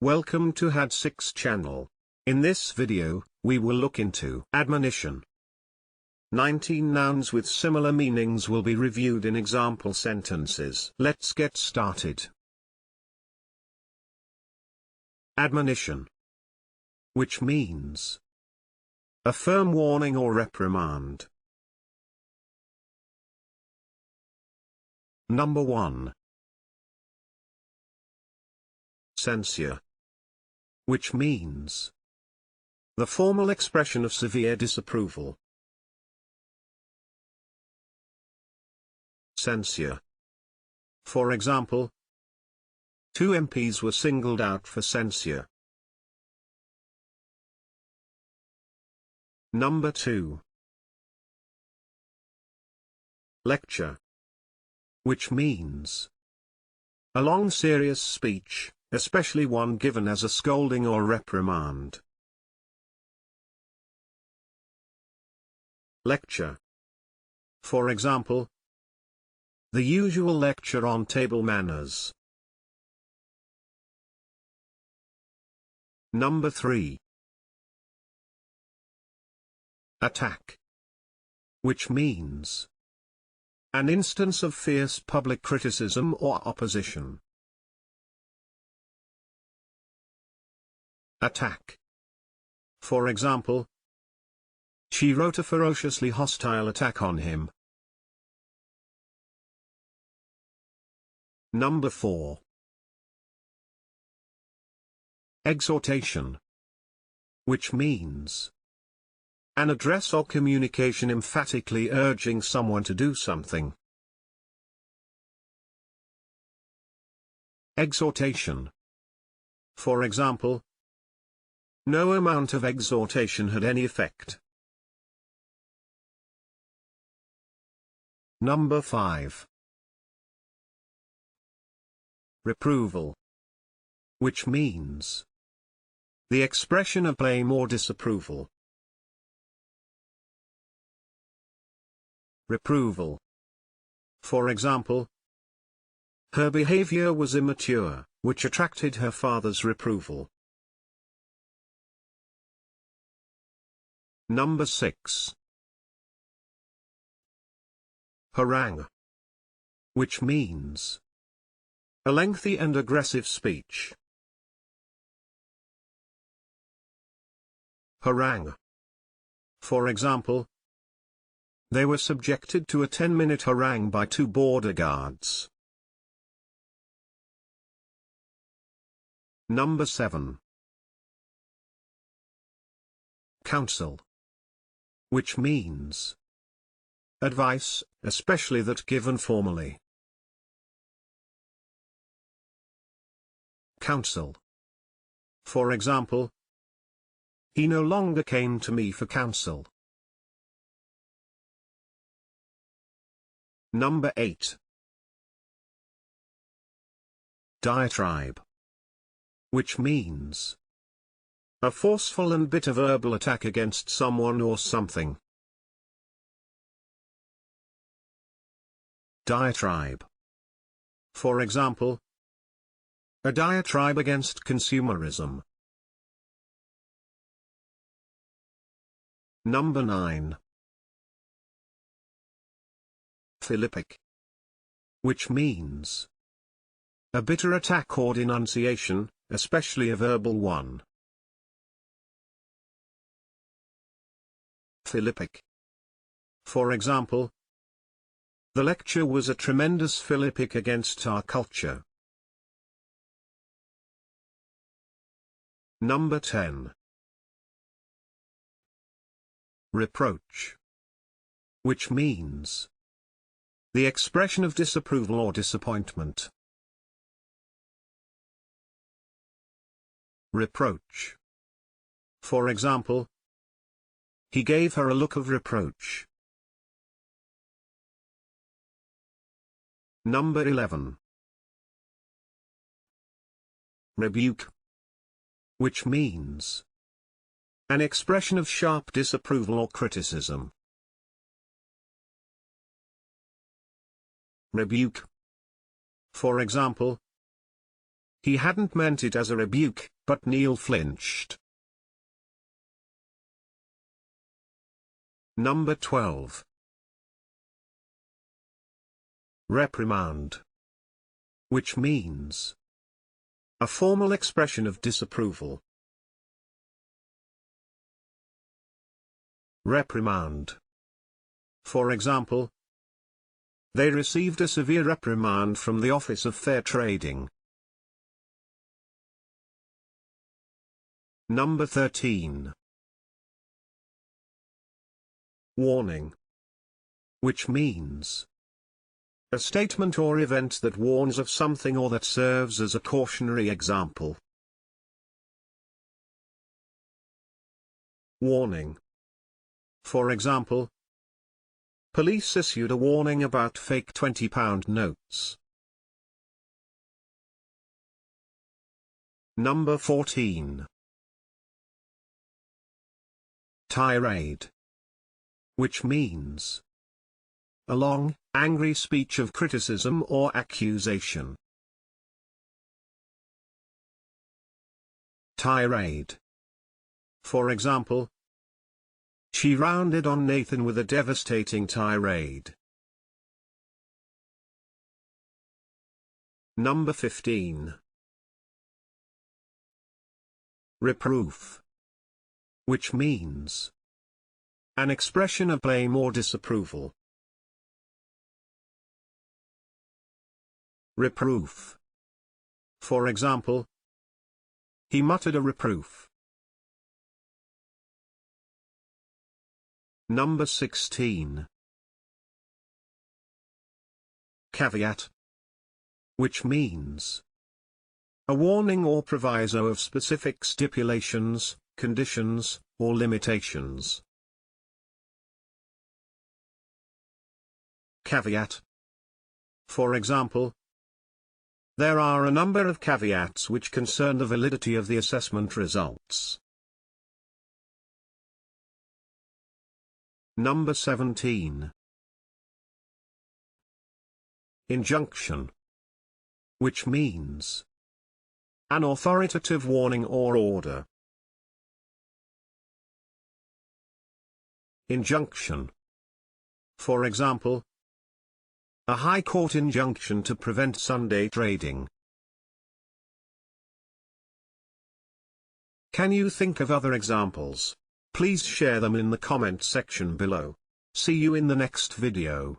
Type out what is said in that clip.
Welcome to had6 channel. In this video, we will look into admonition. 19 nouns with similar meanings will be reviewed in example sentences. Let's get started. Admonition, which means a firm warning or reprimand. Number 1. Censure, which means the formal expression of severe disapproval. Censure. For example, 2 MPs were singled out for censure. Number 2. Lecture, which means a long serious speech, especially one given as a scolding or reprimand. Lecture. For example, the usual lecture on table manners. Number 3. Attack, which means an instance of fierce public criticism or opposition. Attack. For example, she wrote a ferociously hostile attack on him. Number 4. Exhortation, which means an address or communication emphatically urging someone to do something. Exhortation. For example, no amount of exhortation had any effect. Number 5. Reproval, which means the expression of blame or disapproval. Reproval. For example, her behavior was immature, which attracted her father's reproval. Number 6. Harangue, which means a lengthy and aggressive speech. Harangue. For example, they were subjected to a 10-minute harangue by 2 border guards. Number 7. Counsel, which means advice, especially that given formally. Counsel. For example, he no longer came to me for counsel. Number 8. Diatribe, which means a forceful and bitter verbal attack against someone or something. Diatribe. For example, a diatribe against consumerism. Number 9. Philippic, which means a bitter attack or denunciation, especially a verbal one. Philippic. For example, the lecture was a tremendous philippic against our culture. Number 10. Reproach, which means the expression of disapproval or disappointment. Reproach. For example, he gave her a look of reproach. Number 11. Rebuke, which means an expression of sharp disapproval or criticism. Rebuke. For example, He hadn't meant it as a rebuke, but Neil flinched. Number 12. Reprimand. Which means a formal expression of disapproval. Reprimand. For example, they received a severe reprimand from the Office of Fair Trading. Number 13. Warning. Which means a statement or event that warns of something or that serves as a cautionary example. Warning. For example, police issued a warning about fake £20 notes. Number 14. Tirade. Which means a long, angry speech of criticism or accusation. Tirade. For example, she rounded on Nathan with a devastating tirade. Number 15. Reproof. Which means an expression of blame or disapproval. Reproof. For example, he muttered a reproof. Number 16. Caveat. Which means a warning or proviso of specific stipulations, conditions, or limitations. Caveat. For example, there are a number of caveats which concern the validity of the assessment results. Number 17. Injunction. Which means an authoritative warning or order. Injunction. For example, a High Court injunction to prevent Sunday trading. Can you think of other examples? Please share them in the comment section below. See you in the next video.